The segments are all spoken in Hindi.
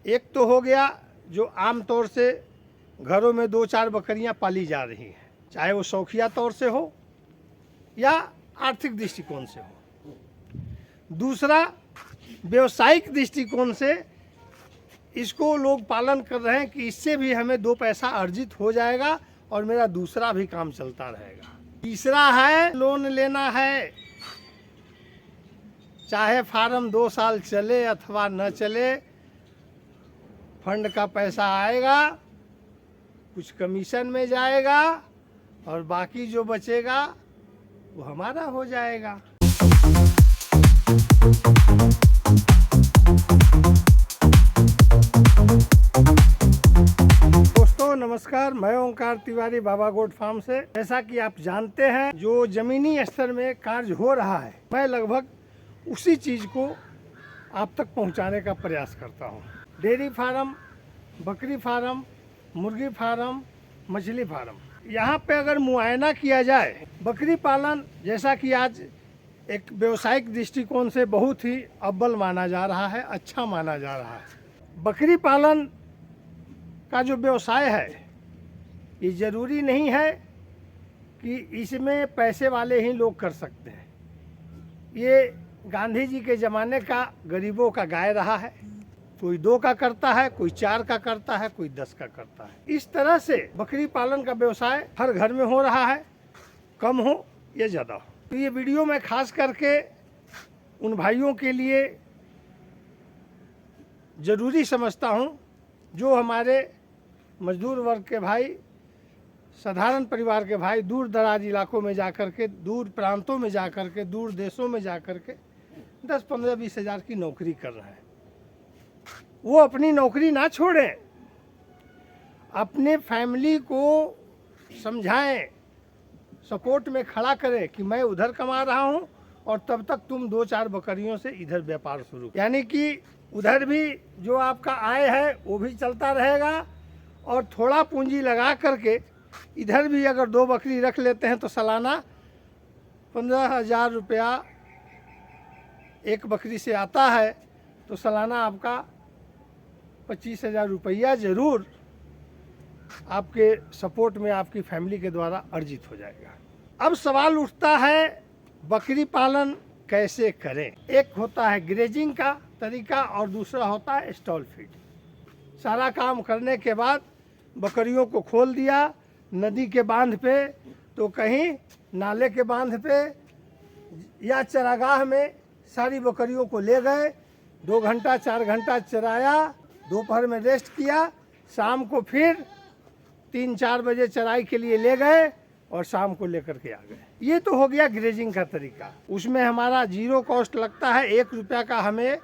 एक तो हो गया जो आम तौर से घरों में 2-4 बकरियां पाली जा रही हैं, चाहे वो शौकिया तौर से हो या आर्थिक दृष्टिकोण से हो। दूसरा, व्यवसायिक दृष्टिकोण से इसको लोग पालन कर रहे हैं कि इससे भी हमें 2 पैसा अर्जित हो जाएगा और मेरा दूसरा भी काम चलता रहेगा। तीसरा है लोन लेना है, चाहे फार्म 2 साल चले अथवा न चले, फंड का पैसा आएगा, कुछ कमीशन में जाएगा और बाकी जो बचेगा वो हमारा हो जाएगा। दोस्तों नमस्कार, मैं ओंकार तिवारी बाबा गोट फार्म से। जैसा कि आप जानते हैं, जो जमीनी स्तर में कार्य हो रहा है, मैं लगभग उसी चीज को आप तक पहुंचाने का प्रयास करता हूं। डेयरी फार्म, बकरी फार्म, मुर्गी फार्म, मछली फार्म, यहाँ पे अगर मुआयना किया जाए, बकरी पालन जैसा कि आज एक व्यवसायिक दृष्टिकोण से बहुत ही अव्वल माना जा रहा है, अच्छा माना जा रहा है। बकरी पालन का जो व्यवसाय है, ये ज़रूरी नहीं है कि इसमें पैसे वाले ही लोग कर सकते हैं। ये गांधी जी के ज़माने का गरीबों का गाय रहा है। कोई 2 का करता है, कोई 4 का करता है, कोई 10 का करता है। इस तरह से बकरी पालन का व्यवसाय हर घर में हो रहा है, कम हो या ज़्यादा हो। तो ये वीडियो मैं खास करके उन भाइयों के लिए ज़रूरी समझता हूँ जो हमारे मजदूर वर्ग के भाई, साधारण परिवार के भाई दूर दराज इलाकों में जाकर के, दूर प्रांतों में जाकर के, दूर देशों में जाकर के 10, 15, 20 हज़ार की नौकरी कर रहे हैं। वो अपनी नौकरी ना छोड़ें, अपने फैमिली को समझाएं, सपोर्ट में खड़ा करें कि मैं उधर कमा रहा हूँ और तब तक तुम 2-4 बकरियों से इधर व्यापार शुरू, यानी कि उधर भी जो आपका आय है वो भी चलता रहेगा और थोड़ा पूंजी लगा करके इधर भी अगर 2 बकरी रख लेते हैं तो सालाना 15,000 रुपया एक बकरी से आता है, तो सालाना आपका 25,000 रुपया ज़रूर आपके सपोर्ट में आपकी फैमिली के द्वारा अर्जित हो जाएगा। अब सवाल उठता है, बकरी पालन कैसे करें? एक होता है ग्रेजिंग का तरीका और दूसरा होता है स्टॉल फीड। सारा काम करने के बाद बकरियों को खोल दिया नदी के बांध पे, तो कहीं नाले के बांध पे या चरागाह में सारी बकरियों को ले गए, 2 घंटा 4 घंटा चराया, दोपहर में रेस्ट किया, शाम को फिर 3-4 बजे चराई के लिए ले गए और शाम को लेकर के आ गए। ये तो हो गया ग्रेजिंग का तरीका। उसमें हमारा 0 कॉस्ट लगता है, 1 रुपया का हमें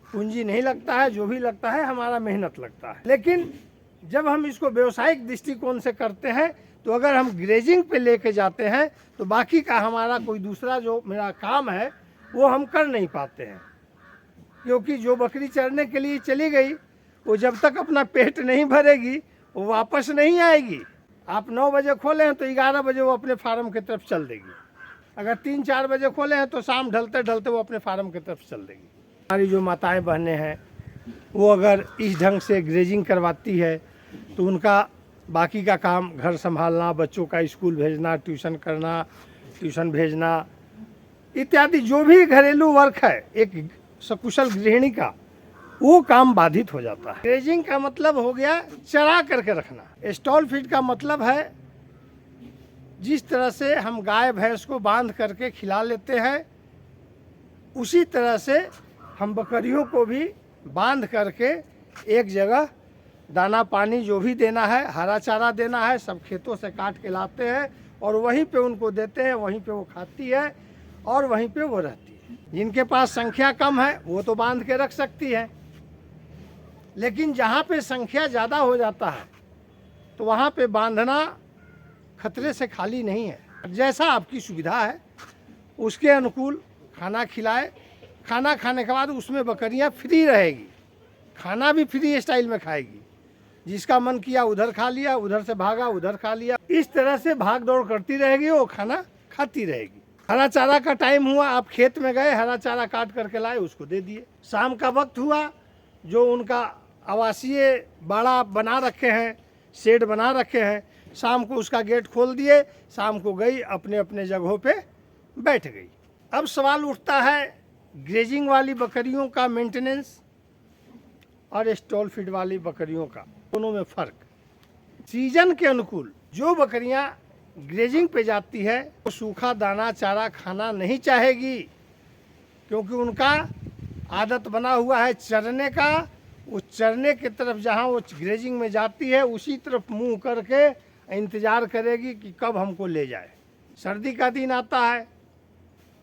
पूंजी नहीं लगता है, जो भी लगता है हमारा मेहनत लगता है। लेकिन जब हम इसको व्यवसायिक दृष्टिकोण से करते हैं, तो अगर हम ग्रेजिंग पे लेके जाते हैं तो बाकी का हमारा कोई दूसरा जो मेरा काम है वो हम कर नहीं पाते हैं, क्योंकि जो बकरी चरने के लिए चली गई वो जब तक अपना पेट नहीं भरेगी वो वापस नहीं आएगी। आप 9 बजे खोले हैं तो 11 बजे वो अपने फार्म की तरफ चल देगी। अगर 3-4 बजे खोले हैं तो शाम ढलते ढलते वो अपने फार्म की तरफ चल देगी। हमारी जो माताएं बहनें हैं वो अगर इस ढंग से ग्रेजिंग करवाती है तो उनका बाकी का काम, घर संभालना, बच्चों का स्कूल भेजना, ट्यूशन करना, ट्यूशन भेजना इत्यादि जो भी घरेलू वर्क है एक सकुशल गृहिणी का, वो काम बाधित हो जाता है। ग्रेजिंग का मतलब हो गया चरा करके रखना। स्टॉल फीड का मतलब है जिस तरह से हम गाय भैंस को बांध करके खिला लेते हैं, उसी तरह से हम बकरियों को भी बांध करके एक जगह दाना पानी जो भी देना है, हरा चारा देना है, सब खेतों से काट के लाते हैं और वहीं पे उनको देते हैं, वहीं पे वो खाती है और वहीं पे वो रहती है। जिनके पास संख्या कम है वो तो बांध के रख सकती है, लेकिन जहाँ पे संख्या ज़्यादा हो जाता है तो वहाँ पे बांधना खतरे से खाली नहीं है। जैसा आपकी सुविधा है उसके अनुकूल खाना खिलाए, खाना खाने के बाद उसमें बकरियाँ फ्री रहेगी, खाना भी फ्री स्टाइल में खाएगी। जिसका मन किया उधर खा लिया, उधर से भागा उधर खा लिया, इस तरह से भाग दौड़ करती रहेगी, वो खाना खाती रहेगी। हरा चारा का टाइम हुआ, आप खेत में गए, हरा चारा काट करके लाए, उसको दे दिए। शाम का वक्त हुआ, जो उनका आवासीय बाड़ा बना रखे हैं, शेड बना रखे हैं। शाम को उसका गेट खोल दिए, शाम को गई अपने अपने जगहों पे बैठ गई। अब सवाल उठता है ग्रेजिंग वाली बकरियों का मेंटेनेंस और स्टॉल फीड वाली बकरियों का, दोनों में फ़र्क। सीजन के अनुकूल जो बकरियां ग्रेजिंग पे जाती है वो सूखा दाना चारा खाना नहीं चाहेगी, क्योंकि उनका आदत बना हुआ है चरने का। वो चरने की तरफ जहाँ वो ग्रेजिंग में जाती है उसी तरफ मुंह करके इंतज़ार करेगी कि कब हमको ले जाए। सर्दी का दिन आता है,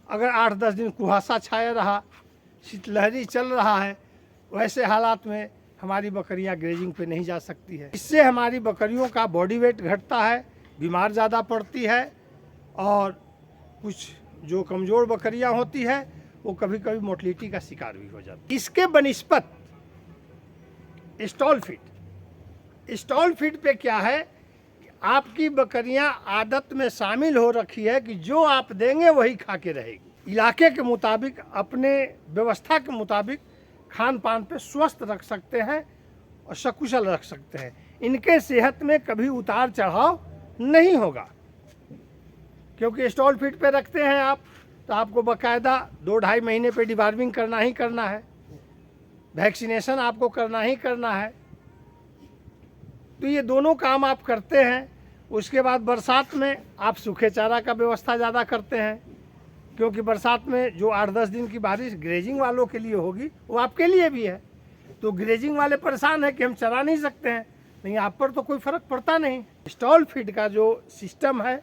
अगर 8-10 दिन कुहासा छाया रहा, शीतलहरी चल रहा है, वैसे हालात में हमारी बकरियां ग्रेजिंग पे नहीं जा सकती है। इससे हमारी बकरियों का बॉडी वेट घटता है, बीमार ज़्यादा पड़ती है, और कुछ जो कमज़ोर बकरियां होती है वो कभी कभी मोटिलिटी का शिकार भी हो जाती है। इसके बनिस्पत स्टॉल फीड पे क्या है, आपकी बकरियां आदत में शामिल हो रखी है कि जो आप देंगे वही खा के रहेगी। इलाके के मुताबिक, अपने व्यवस्था के मुताबिक खान पान पे स्वस्थ रख सकते हैं और सकुशल रख सकते हैं। इनके सेहत में कभी उतार चढ़ाव नहीं होगा, क्योंकि स्टॉल फीड पे रखते हैं आप तो आपको बाकायदा 2-2.5 महीने पे डिवार्मिंग करना ही करना है, वैक्सीनेशन आपको करना ही करना है। तो ये दोनों काम आप करते हैं। उसके बाद बरसात में आप सूखे चारा का व्यवस्था ज़्यादा करते हैं, क्योंकि बरसात में जो 8-10 दिन की बारिश ग्रेजिंग वालों के लिए होगी वो आपके लिए भी है। तो ग्रेजिंग वाले परेशान हैं कि हम चरा नहीं सकते हैं, नहीं, आप पर तो कोई फ़र्क पड़ता नहीं। स्टॉल फीड का जो सिस्टम है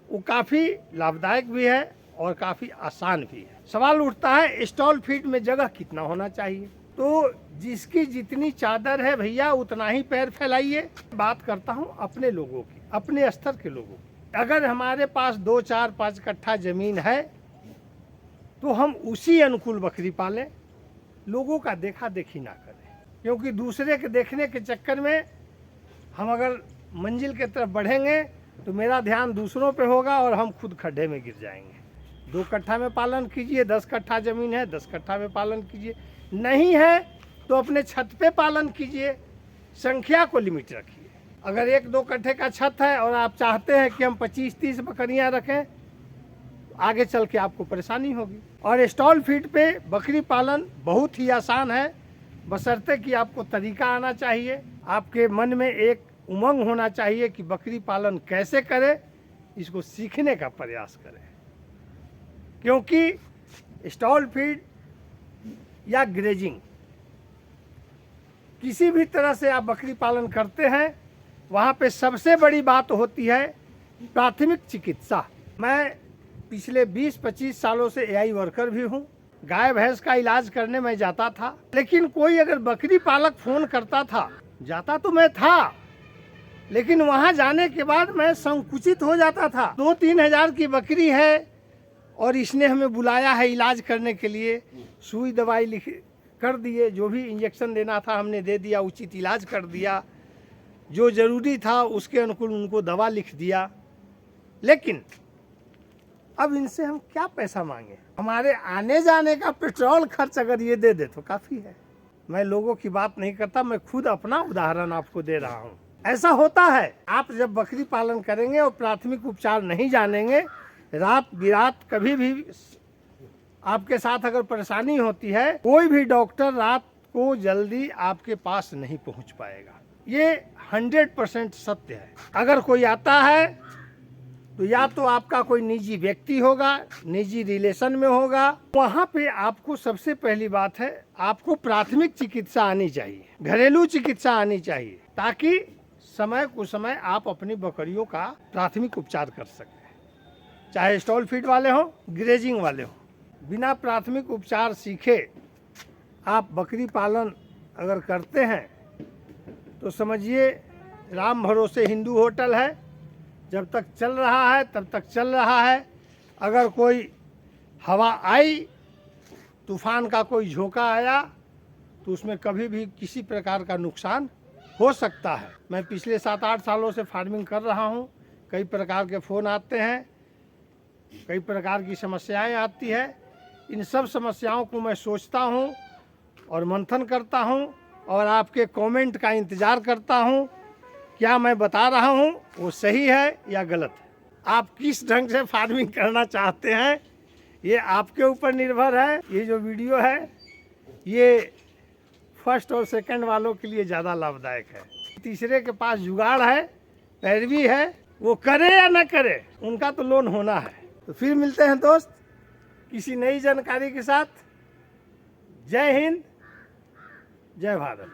वो काफ़ी लाभदायक भी है और काफ़ी आसान भी है। सवाल उठता है स्टॉल फीड में जगह कितना होना चाहिए। तो जिसकी जितनी चादर है भैया उतना ही पैर फैलाइए। बात करता हूँ अपने लोगों की, अपने स्तर के लोगों की। अगर हमारे पास 2, 4, 5 कट्ठा ज़मीन है तो हम उसी अनुकूल बकरी पालें, लोगों का देखा देखी ना करें, क्योंकि दूसरे के देखने के चक्कर में हम अगर मंजिल की तरफ बढ़ेंगे तो मेरा ध्यान दूसरों पे होगा और हम खुद खड्डे में गिर जाएंगे। 2 कट्ठा में पालन कीजिए, 10 कट्ठा ज़मीन है 10 कट्ठा में पालन कीजिए, नहीं है तो अपने छत पे पालन कीजिए, संख्या को लिमिट रखिए। अगर 1-2 कट्ठे का छत है और आप चाहते हैं कि हम 25-30 बकरियां रखें, आगे चल के आपको परेशानी होगी। और स्टॉल फीड पे बकरी पालन बहुत ही आसान है, बशर्ते कि आपको तरीका आना चाहिए, आपके मन में एक उमंग होना चाहिए कि बकरी पालन कैसे करें, इसको सीखने का प्रयास करें। क्योंकि स्टॉल फीड या ग्रेजिंग किसी भी तरह से आप बकरी पालन करते हैं, वहाँ पे सबसे बड़ी बात होती है प्राथमिक चिकित्सा। मैं पिछले 20-25 सालों से एआई वर्कर भी हूँ। गाय भैंस का इलाज करने में जाता था, लेकिन कोई अगर बकरी पालक फ़ोन करता था, जाता तो मैं था, लेकिन वहाँ जाने के बाद मैं संकुचित हो जाता था। 2-3 हज़ार की बकरी है और इसने हमें बुलाया है इलाज करने के लिए, सुई दवाई लिख कर दिए, जो भी इंजेक्शन देना था हमने दे दिया, उचित इलाज कर दिया, जो ज़रूरी था उसके अनुकूल उनको दवा लिख दिया। लेकिन अब इनसे हम क्या पैसा मांगे? हमारे आने जाने का पेट्रोल खर्च अगर ये दे दे तो काफ़ी है। मैं लोगों की बात नहीं करता, मैं खुद अपना उदाहरण आपको दे रहा हूँ। ऐसा होता है, आप जब बकरी पालन करेंगे और प्राथमिक उपचार नहीं जानेंगे, रात बिरात कभी भी आपके साथ अगर परेशानी होती है, कोई भी डॉक्टर रात को जल्दी आपके पास नहीं पहुंच पाएगा। ये 100% सत्य है। अगर कोई आता है तो या तो आपका कोई निजी व्यक्ति होगा, निजी रिलेशन में होगा, वहाँ पे आपको सबसे पहली बात है आपको प्राथमिक चिकित्सा आनी चाहिए, घरेलू चिकित्सा आनी चाहिए, ताकि समय कुछ समय आप अपनी बकरियों का प्राथमिक उपचार कर सकें। चाहे स्टॉल फीड वाले हों, ग्रेजिंग वाले हों, बिना प्राथमिक उपचार सीखे आप बकरी पालन अगर करते हैं तो समझिए राम भरोसे हिंदू होटल है, जब तक चल रहा है तब तक चल रहा है। अगर कोई हवा आई, तूफान का कोई झोंका आया, तो उसमें कभी भी किसी प्रकार का नुकसान हो सकता है। मैं पिछले 7-8 सालों से फार्मिंग कर रहा हूँ, कई प्रकार के फ़ोन आते हैं, कई प्रकार की समस्याएं आती है। इन सब समस्याओं को मैं सोचता हूँ और मंथन करता हूँ और आपके कमेंट का इंतज़ार करता हूं। क्या मैं बता रहा हूं वो सही है या गलत है। आप किस ढंग से फार्मिंग करना चाहते हैं ये आपके ऊपर निर्भर है। ये जो वीडियो है ये फर्स्ट और सेकंड वालों के लिए ज़्यादा लाभदायक है। तीसरे के पास जुगाड़ है, पैरवी है, वो करे या ना करे उनका तो लोन होना है। तो फिर मिलते हैं दोस्त किसी नई जानकारी के साथ। जय हिंद, जय भारत।